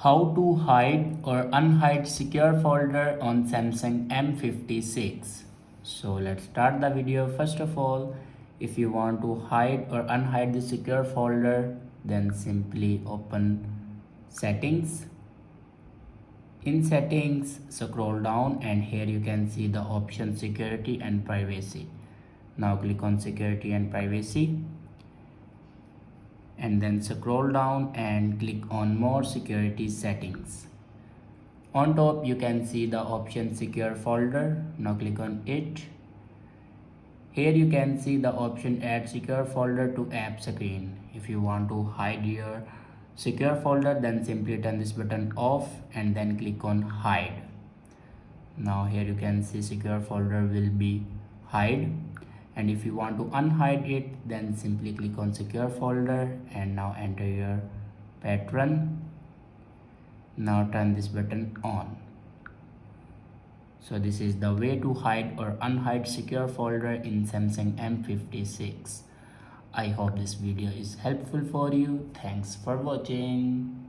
How to hide or unhide secure folder on Samsung M56. So let's start the video. First of all, if you want to hide or unhide the secure folder, then simply open settings. In settings, scroll down and here you can see the option security and privacy. Now click on security and privacy, and then scroll down and click on more security settings. On top you can see the option secure folder. Now click on it. Here you can see the option add secure folder to app screen. If you want to hide your secure folder, then simply turn this button off and then click on hide. Now here you can see secure folder will be hide, and if you want to unhide it, then simply click on secure folder and now enter your pattern. Now turn this button on. So this is the way to hide or unhide secure folder in Samsung M56. I hope this video is helpful for you. Thanks for watching.